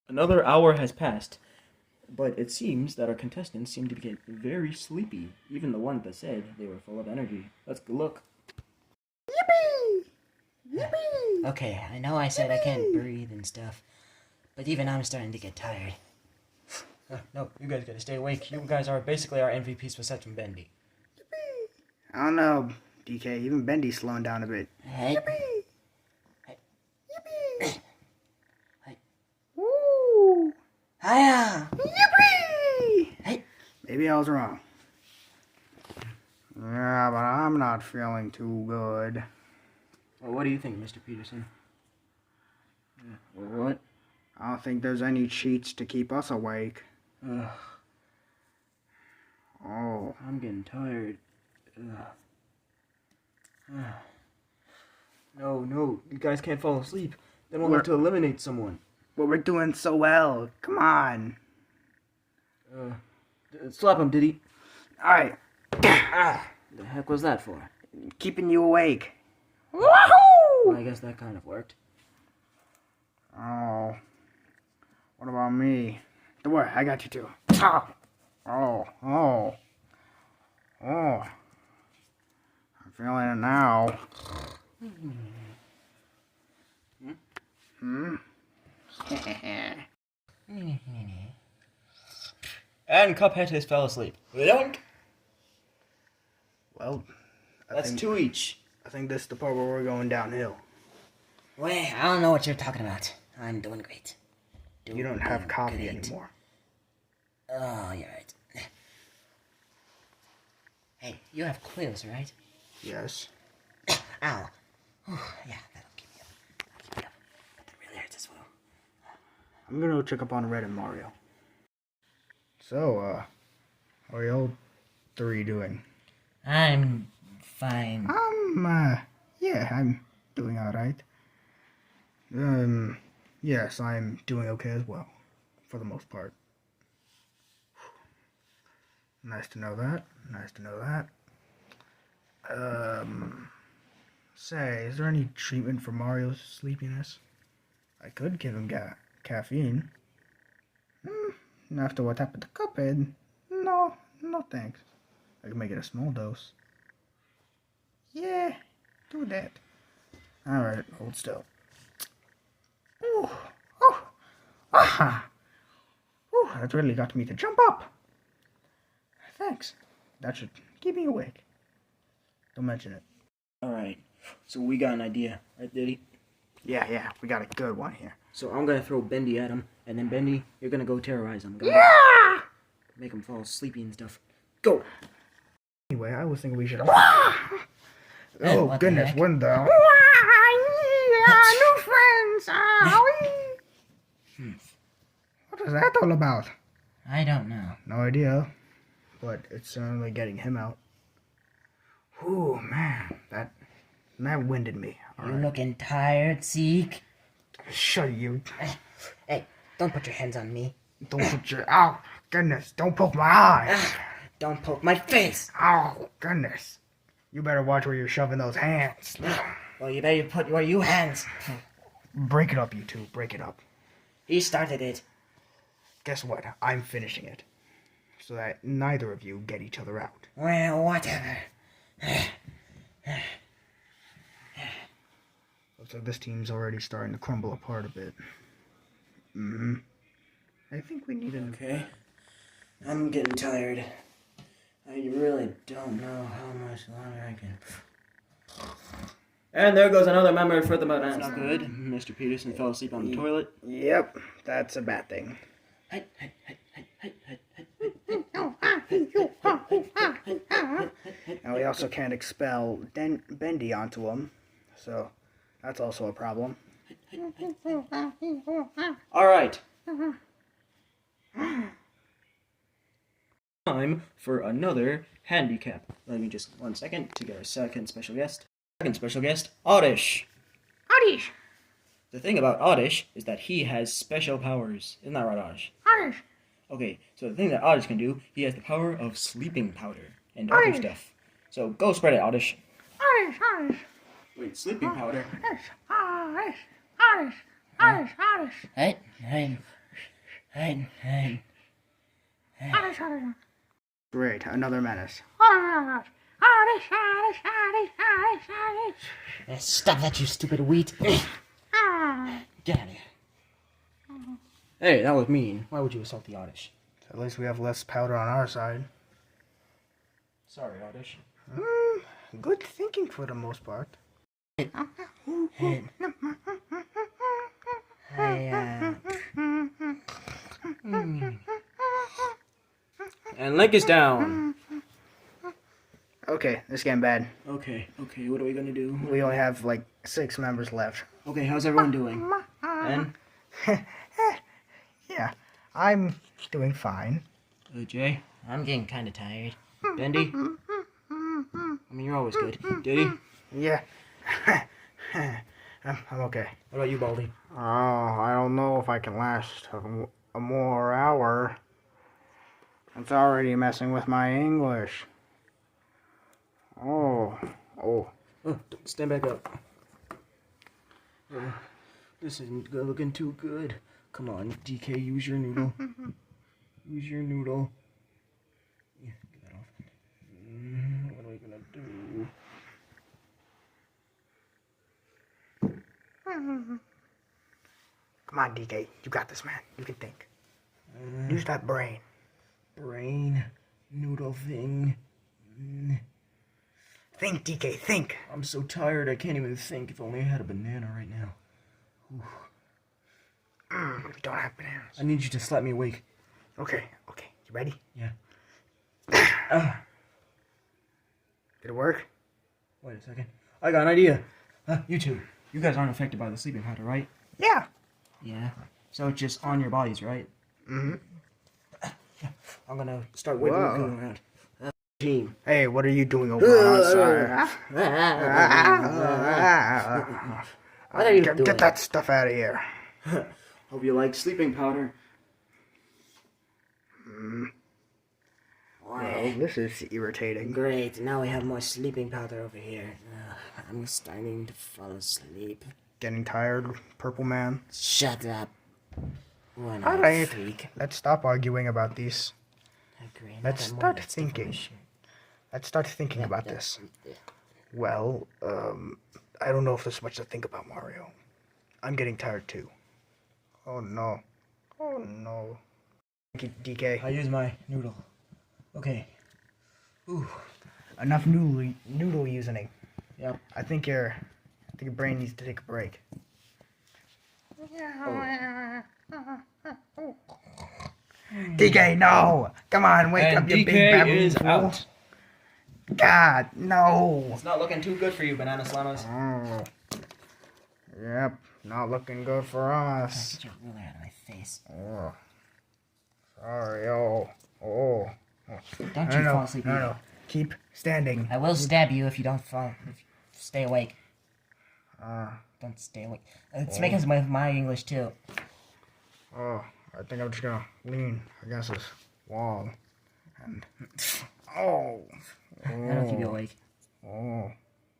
Another hour has passed, but it seems that our contestants seem to get very sleepy. Even the ones that said they were full of energy. Let's go look. Yippee! Yippee! Okay, I know I said I can't breathe and stuff, but even I'm starting to get tired. No, you guys gotta stay awake. You guys are basically our MVPs besides from Bendy. I don't know, DK. Even Bendy's slowing down a bit. Hey. Yippee! Hey. Yippee! Hey. Woo! Hiya! Yippee! Hey. Maybe I was wrong. Yeah, but I'm not feeling too good. Well, what do you think, Mr. Peterson? What? I don't think there's any cheats to keep us awake. Ugh, Oh. I'm getting tired. No, you guys can't fall asleep. Then we'll have to eliminate someone. But we're doing so well. Come on. Slap him, Diddy. Alright. The heck was that for? Keeping you awake. Well, Woohoo! I guess that kind of worked. Oh. What about me? Don't worry, I got you too. Oh. I'm feeling it now. And Cuphead has fell asleep. Well, That's two each. I think this is the part where we're going downhill. Wait, I don't know what you're talking about. I'm doing great. You don't have coffee anymore. Oh, you're right. Hey, you have quiz, right? Yes. Ow. Whew, yeah, that'll keep me up. But that really hurts as well. I'm gonna go check up on Red and Mario. So, how are y'all three doing? I'm fine. Yeah, I'm doing alright. Yes, I'm doing okay as well, for the most part. Nice to know that. Say, is there any treatment for Mario's sleepiness? I could give him caffeine. After what happened to Cuphead, no thanks. I can make it a small dose. Yeah, do that. Alright, hold still. Ooh, that really got me to jump up. Thanks. That should keep me awake. Don't mention it. Alright, so we got an idea, right, Diddy? Yeah, we got a good one here. So I'm gonna throw Bendy at him, and then Bendy, you're gonna go terrorize him. Yeah! Make him fall sleepy and stuff. Go! Anyway, I was thinking we should... Hey, oh, what the goodness, heck? when the... New friends! What is that all about? I don't know. No idea, but it's certainly getting him out. Ooh, man, that winded me. All You right. looking tired, Zeke? Shut you. Hey, don't put your hands on me. Don't put your... Oh, goodness, don't poke my eye. Don't poke my face. Oh, goodness. You better watch where you're shoving those hands. Well, you better put where you hands. Break it up, you two. Break it up. He started it. Guess what? I'm finishing it. So that neither of you get each other out. Well, whatever. Looks like this team's already starting to crumble apart a bit. I think we need a... Okay. I'm getting tired. I really don't know how much longer I can... And there goes another member for the That's not good. Mr. Peterson fell asleep on the toilet. Yep, that's a bad thing. And we also can't expel Bendy onto him, so that's also a problem. Alright. Time for another handicap. Let me just 1 second to get our second special guest. Oddish. Oddish! The thing about Oddish is that he has special powers. Isn't that right, Oddish? Oddish! Okay, so the thing that Oddish can do, he has the power of sleeping powder and other stuff. So go spread it, Oddish. Oddish! Wait, sleeping powder? Oddish! Hey, Hey. Great, another menace. Stop that, you stupid wheat. Get out of here. Hey, that was mean. Why would you assault the Oddish? At least we have less powder on our side. Sorry, Oddish. Good thinking for the most part. Hey, And leg is down. Okay, this is getting bad. Okay, what are we gonna do? We only have like 6 members left. Okay, how's everyone doing? Ben? Yeah, I'm doing fine. Jay? I'm getting kind of tired. Bendy? I mean, you're always good. Diddy? Yeah. I'm okay. What about you, Baldy? Oh, I don't know if I can last a more hour. It's already messing with my English. Oh. Oh, stand back up. This isn't looking too good. Come on, DK, use your noodle. Use your noodle. Yeah, get that off. What are we gonna do? Come on, DK. You got this, man. You can think. Use that brain. Brain, noodle thing. Think, DK. Think. I'm so tired I can't even think. If only I had a banana right now. We don't have bananas. I need you to slap me awake. Okay. You ready? Yeah. Did it work? Wait a second. I got an idea. You two. You guys aren't affected by the sleeping powder, right? Yeah. Yeah. So it's just on your bodies, right? Mm-hmm. I'm gonna start wiggling around. Team. Hey, what are you doing over outside? What are you doing? Get that stuff out of here. Hope you like sleeping powder. Oh, this is irritating. Great, now we have more sleeping powder over here. I'm starting to fall asleep. Getting tired, purple man. Shut up. What a Alright, freak. let's stop arguing about these. Agree, not Let's that more start than stuff on thinking. the shirt. Let's start thinking about this. Well, I don't know if there's much to think about, Mario. I'm getting tired too. Oh no. DK. I use my noodle. Okay. Ooh. Enough noodle using. Yep. I think your brain needs to take a break. DK, no! Come on, wake up, you DK big baboon is fool. out. God, no! It's not looking too good for you, Banana Slammers. Oh. Yep, not looking good for us. Get your ruler out of my face. Oh. Sorry, Don't you fall asleep either. No. Keep standing. I will stab you if you don't fall. If you stay awake. Ah. Don't stay awake. It's making some of my English too. Oh, I think I'm just gonna lean against this wall. And That'll keep you awake. Oh.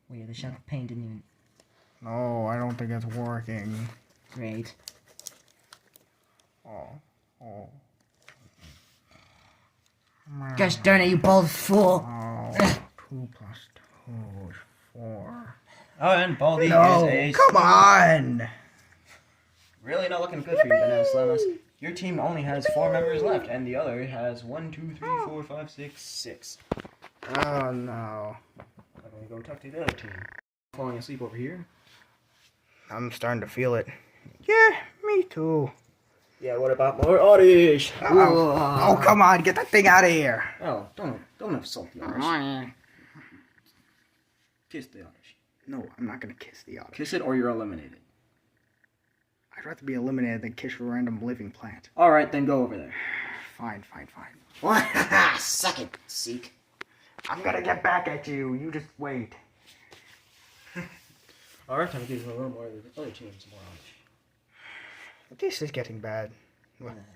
Weird, the shock of pain didn't even... No, I don't think it's working. Great. Oh. Gosh darn it, you bald fool! Oh, 2 plus 2 is 4. Oh, and Baldy No, is a... come on! Really not looking good for you, Banana Slammers. Your team only has 4 members left, and the other has 1, 2, 3, 4, 5, 6, 6. Oh no. I'm gonna go talk to the other team. Falling asleep over here. I'm starting to feel it. Yeah, me too. Yeah, what about more Oddish? Oh, come on, get that thing out of here. Oh, don't insult the Oddish. Kiss the Oddish. No, I'm not gonna kiss the otter. Kiss it or you're eliminated. I'd rather be eliminated than kiss a random living plant. Alright, then go over there. Fine. What? Suck it, Seek. I'm gonna get back at you. You just wait. Alright, time to give you a little more of the other teams more Oddish. This is getting bad.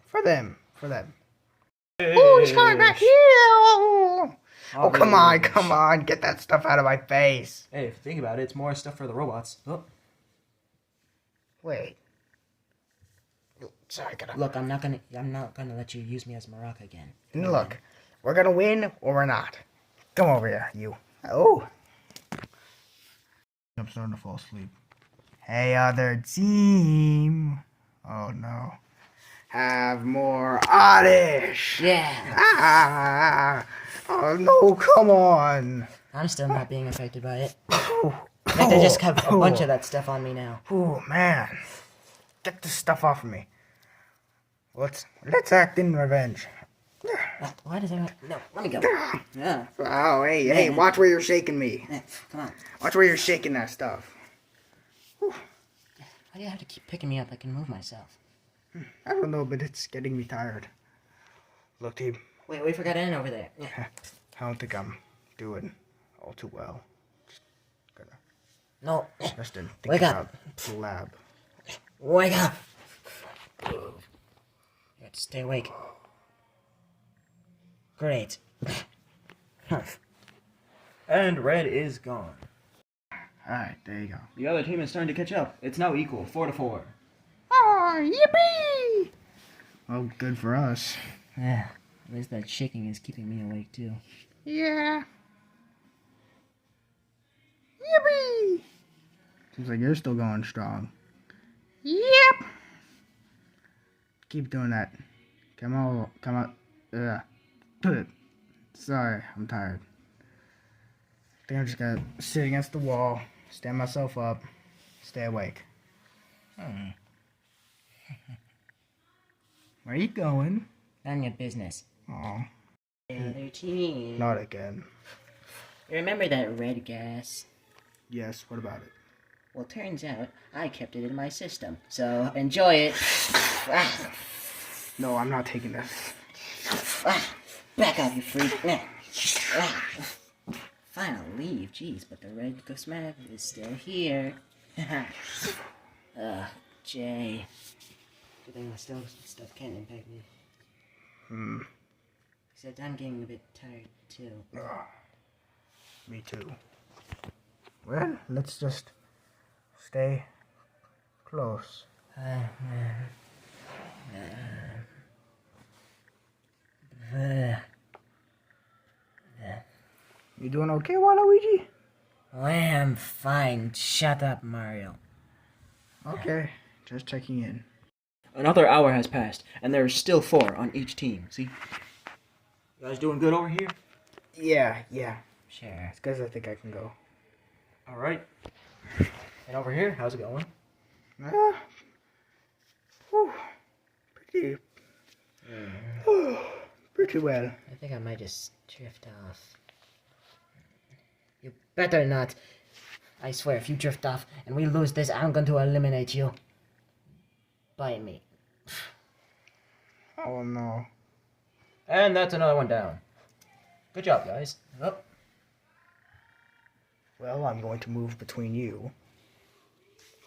For them. Oh, he's coming back here. Oh, come on. Get that stuff out of my face. Hey, if you think about it, it's more stuff for the robots. Oh. Wait. Sorry, gotta... Look, I'm not gonna let you use me as Maraca again. Look, we're gonna win or we're not. Come over here, you. Oh. I'm starting to fall asleep. Hey, other team. Oh, no. Have more oddish. Yeah. Ah. Oh, no, come on. I'm still not being affected by it. In fact, I just have a bunch of that stuff on me now. Oh, man. Get this stuff off of me. Let's act in revenge. Why does everyone... No, let me go. Yeah. Oh, hey, watch where you're shaking me. Come on. Watch where you're shaking that stuff. Why do you have to keep picking me up? I can move myself. I don't know, but it's getting me tired. Look, team. Wait, we forgot Ann over there. I don't think I'm doing all too well. No. Just to think Wake about up. the lab. Wake up. You have to stay awake. Great. And red is gone. Alright, there you go. The other team is starting to catch up. It's now equal, 4-4. Oh, yippee! Well, good for us. Yeah, at least that shaking is keeping me awake too. Yeah. Yippee! Seems like you're still going strong. Yep. Keep doing that. Come on. Sorry, I'm tired. I think I'm just gonna sit against the wall, stand myself up, stay awake. Where are you going? None of your business. Oh, The other team. not again. Remember that red gas? Yes, what about it? Well, turns out I kept it in my system, so enjoy it. No, I'm not taking this. Back off, you freak. Final leave, jeez, but the red ghost map is still here. Jay. Good thing my stuff can't impact me. Except I'm getting a bit tired, too. Me too. Well, let's just stay close. You doing okay, Waluigi? I am fine. Shut up, Mario. Okay, just checking in. Another hour has passed, and there are still 4 on each team. See? You guys doing good over here? Yeah. Sure. It's because I think I can go. Alright. And over here, how's it going? Pretty. Pretty well. I think I might just drift off. You better not. I swear, if you drift off and we lose this, I'm going to eliminate you. Bite me. Oh no. And that's another one down. Good job, guys. Up. Well, I'm going to move between you.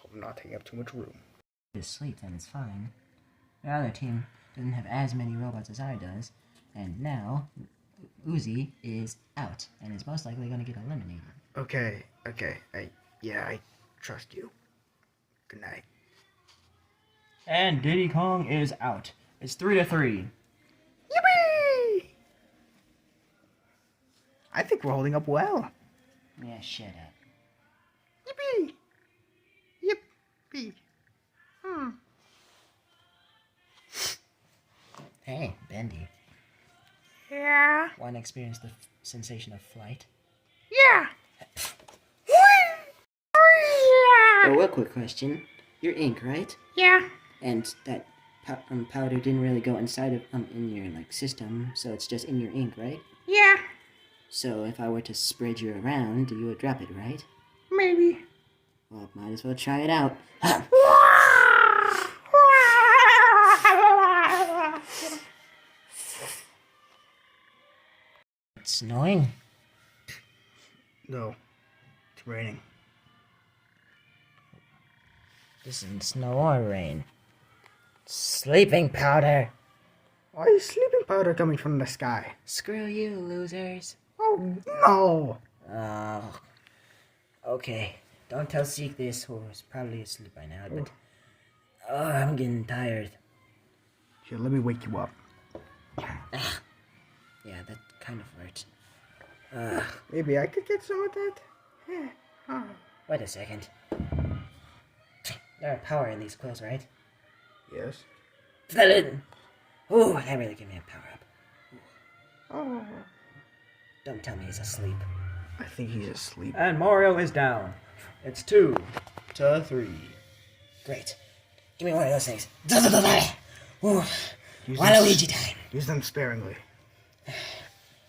Hope I'm not taking up too much room. Just sleep, then it's fine. The other team doesn't have as many robots as I does, and now Uzi is out and is most likely going to get eliminated. Okay. I trust you. Good night. And Diddy Kong is out. It's 3-3. Yippee! I think we're holding up well. Yeah, shut up. Yippee! Yippee! Hey, Bendy. Yeah. Want to experience the sensation of flight? Yeah. Oh, a quick question. You're ink, right? Yeah. And that powder didn't really go inside of in your system, so it's just in your ink, right? Yeah. So if I were to spread you around, you would drop it, right? Maybe. Well, might as well try it out. It's snowing. No. It's raining. This isn't snow or rain. Sleeping powder. Why is sleeping powder coming from the sky? Screw you, losers. Oh, no. Oh. Okay. Don't tell Seek this, who's probably asleep by now, but... Oh, I'm getting tired. Here, let me wake you up. Yeah, that kind of hurt. Maybe I could get some of that. Wait a second. There are power in these quills, right? Yes. Ooh, that really gave me a power up. Oh. Don't tell me he's asleep. I think he's asleep. And Mario is down. It's 2 to 3. Great. Give me one of those things. Ooh. Use Waluigi time. Use them sparingly.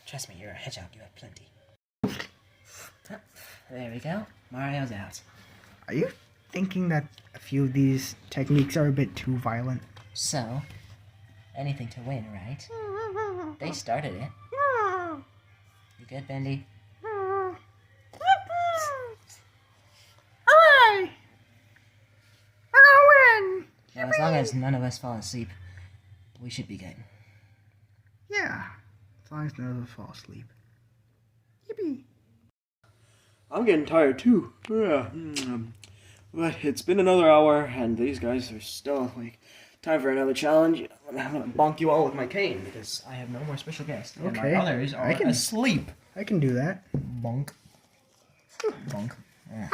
Trust me, you're a hedgehog. You have plenty. There we go. Mario's out. Are you thinking that a few of these techniques are a bit too violent? So, anything to win, right? They started it. You good, Bendy? Alright! I'm gonna win! Now, as long as none of us fall asleep, we should be good. Yeah. As long as none of us fall asleep. Yippee! I'm getting tired too. Yeah. But it's been another hour, and these guys are still like, time for another challenge. I'm gonna bonk you all with my cane because I have no more special guests. And Okay. my others are asleep. I can do that. Bonk. Bonk. Yeah.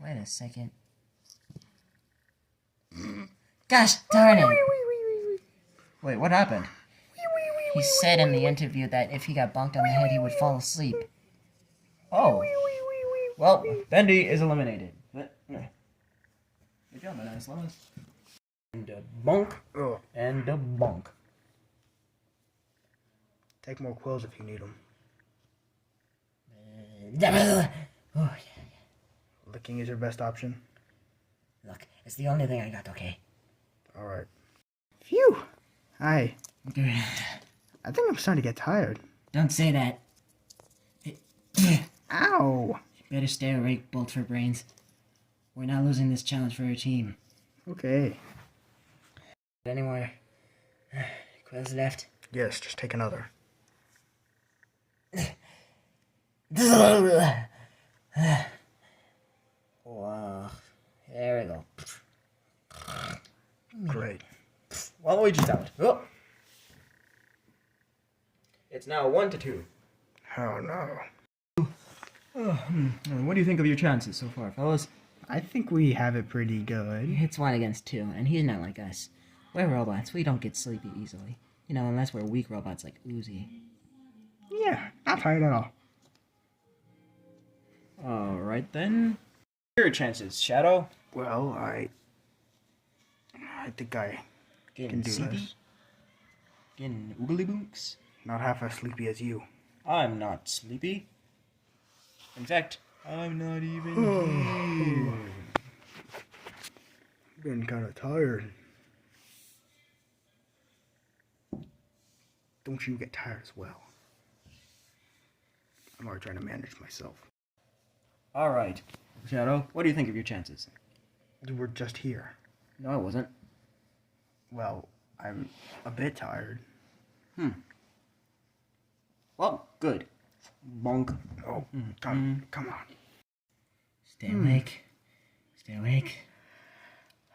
Wait a second. Gosh darn it! Wait, what happened? He said in the interview that if he got bonked on the head, he would fall asleep. Oh. Well, Bendy is eliminated. But, yeah. Good job, nice lemons. And a bonk. Oh. And a bonk. Take more quills if you need them. Oh, Licking is your best option. look, it's the only thing I got, okay? Alright. Phew! Hi. Good. I think I'm starting to get tired. Don't say that. Ow! Better stay awake, Bolt for Brains. We're not losing this challenge for our team. Okay. Any more quills left? Yes, just take another. Wow. There we go. Great. Waluigi's out. Oh. It's now 1 to 2. Oh no. What do you think of your chances so far, fellas? I think we have it pretty good. It's 1 against 2, and he's not like us. We're robots. We don't get sleepy easily. You know, unless we're weak robots like Uzi. Yeah, not tired at all. Alright then. Your chances, Shadow. Well, I think I can do this. Getting oogly boonks. Not half as sleepy as you. I'm not sleepy. In fact, I'm not even here. Been kind of tired. Don't you get tired as well? I'm already trying to manage myself. Alright, Shadow, what do you think of your chances? You were just here. No, I wasn't. Well, I'm a bit tired. Well, good. Bonk. Oh, come on. Stay awake. Stay awake.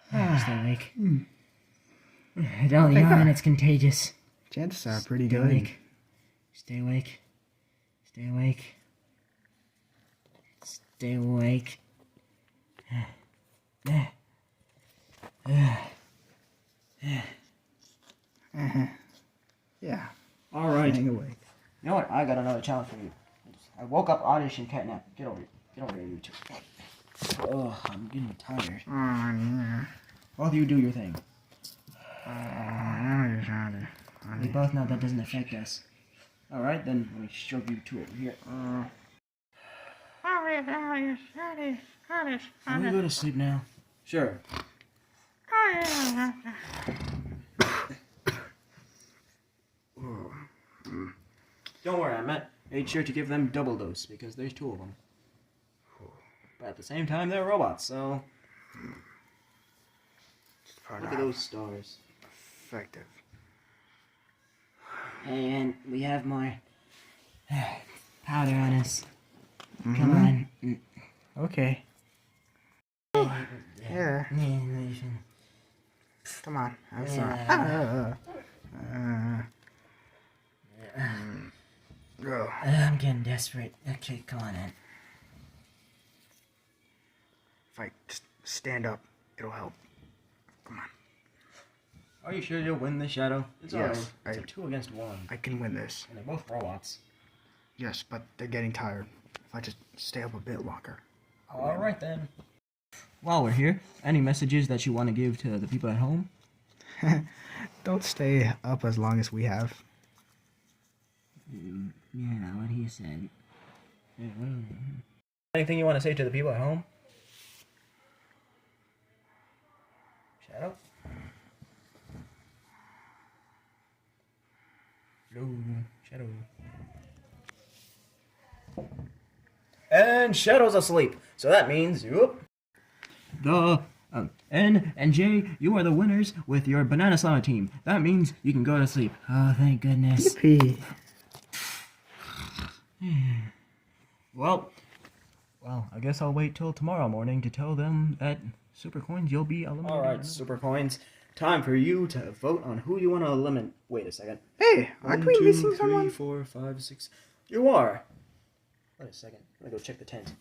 Stay awake. Don't yawn, it's contagious. Chances are pretty Stay good. awake. Stay awake. Stay awake. Stay awake. Yeah, Alright. hang awake. You know what? I got another challenge for you. I woke up audition catnap. Get over here. Get over here, you two. Oh, I'm getting tired. Both of you do your thing. We both know that doesn't affect us. Alright, then let me shove you two over here. Can we go to sleep now? Sure. Don't worry, I made sure to give them double dose because there's 2 of them. But at the same time, they're robots, so look at those stars. Effective. And we have more powder on us. Come on. Okay. Yeah. Elimination. Come on. I'm Yeah. Go. I'm getting desperate. Okay, come on in. If I just stand up, it'll help. Come on. Are you sure you'll win this, Shadow? It's Yes, It's a 2 against 1. I can win this. And they're both robots. Yes, but they're getting tired. If I just stay up a bit longer. Alright then. While we're here, any messages that you want to give to the people at home? Don't stay up as long as we have. Yeah, what he said. Anything you want to say to the people at home? Shadow? Hello, Shadow. And Shadow's asleep, so that means, whoop. N and J, you are the winners with your Banana Slama team. That means you can go to sleep. Oh, thank goodness. Yippee. Well, I guess I'll wait till tomorrow morning to tell them that Super Coins, you'll be eliminated. Alright, Super Coins, time for you to vote on who you want to eliminate. Wait a second. Hey, aren't we missing someone? 1, 2, 3, 4, 5, 6. You are. Wait a second. I'm gonna go check the tent.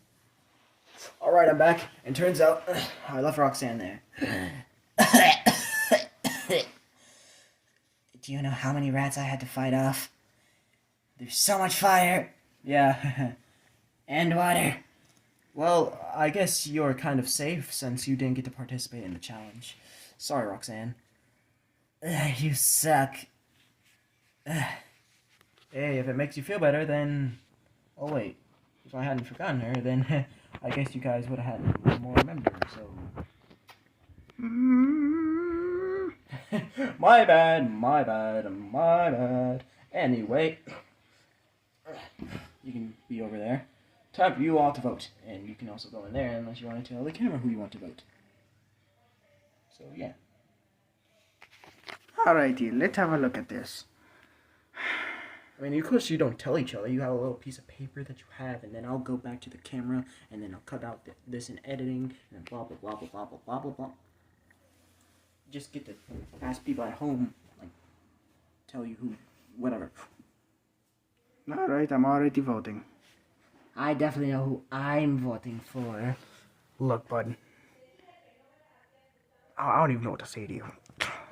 Alright, I'm back. And turns out I left Roxanne there. Do you know how many rats I had to fight off? There's so much fire. Yeah. And water. Well, I guess you're kind of safe since you didn't get to participate in the challenge. Sorry, Roxanne. You suck. Hey, if it makes you feel better, then... Oh, wait. If I hadn't forgotten her, then I guess you guys would have had one more member, so... My bad. Anyway, you can be over there. Time for you all to vote. And you can also go in there unless you want to tell the camera who you want to vote. So, yeah. Alrighty, let's have a look at this. I mean, of course you don't tell each other. You have a little piece of paper that you have, and then I'll go back to the camera, and then I'll cut out this in editing, and then blah, blah, blah, blah, blah, blah, blah, blah, blah. Just get to ask people at home, like, tell you who, whatever. Alright, I'm already voting. I definitely know who I'm voting for. Look, bud. I don't even know what to say to you.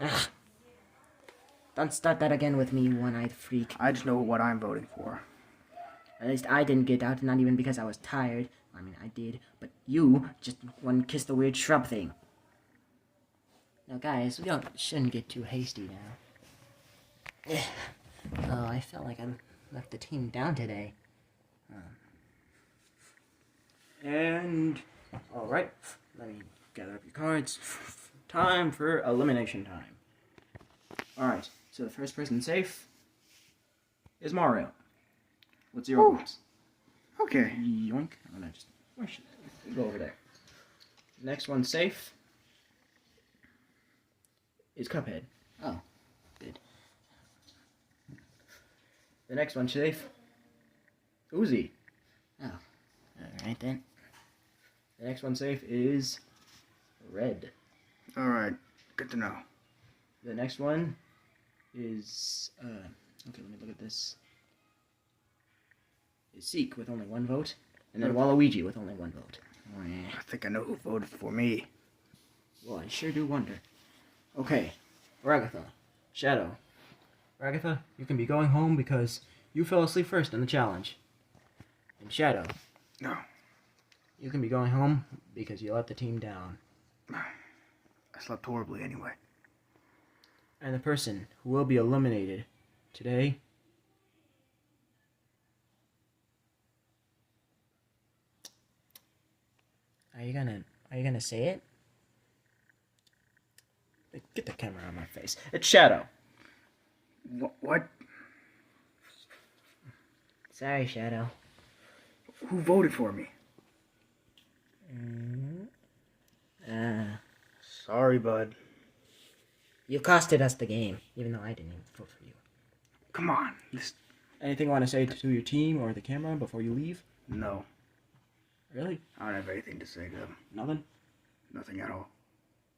Ugh. Don't start that again with me, you one-eyed freak. I just know what I'm voting for. At least I didn't get out, not even because I was tired. I mean, I did, but you just wouldn't kiss the weird shrub thing. Now, guys, we shouldn't get too hasty now. Oh, I felt like I left the team down today. And, alright, let me gather up your cards. Time for elimination time. Alright, so the first person safe is Mario. What's your votes? Okay. Yoink. I'm gonna just go over there. Next one safe is Cuphead. Oh, good. The next one safe, Uzi. Oh, alright then. The next one safe is Red. Alright, good to know. The next one is, okay, let me look at this. Is Seek with only 1 vote, and then Waluigi with only 1 vote. I think I know who voted for me. Well, I sure do wonder. Okay, Ragatha, Shadow. Ragatha, you can be going home because you fell asleep first in the challenge. And Shadow. No. You can be going home because you let the team down. I slept horribly anyway. And the person who will be eliminated today Are you gonna say it? Get the camera on my face. It's Shadow. What? Sorry, Shadow. Who voted for me? Sorry, bud. You costed us the game, even though I didn't even vote for you. Come on. Anything you want to say to your team or the camera before you leave? No. Really? I don't have anything to say to them. Nothing? Nothing at all.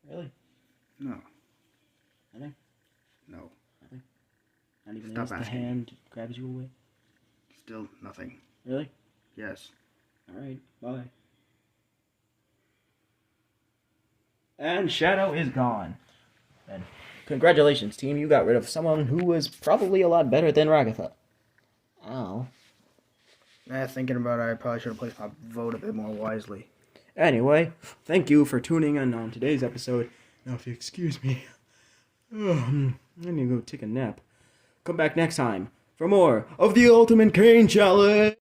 Really? No. Nothing? No. Not even Stop as the asking. hand grabs you away? Still nothing. Really? Yes. Alright, bye. And Shadow is gone. And congratulations, team. You got rid of someone who was probably a lot better than Ragatha. Ow. Thinking about it, I probably should have placed my vote a bit more wisely. Anyway, thank you for tuning in on today's episode. Now, if you excuse me, I need to go take a nap. Come back next time for more of the Ultimate Caine Challenge!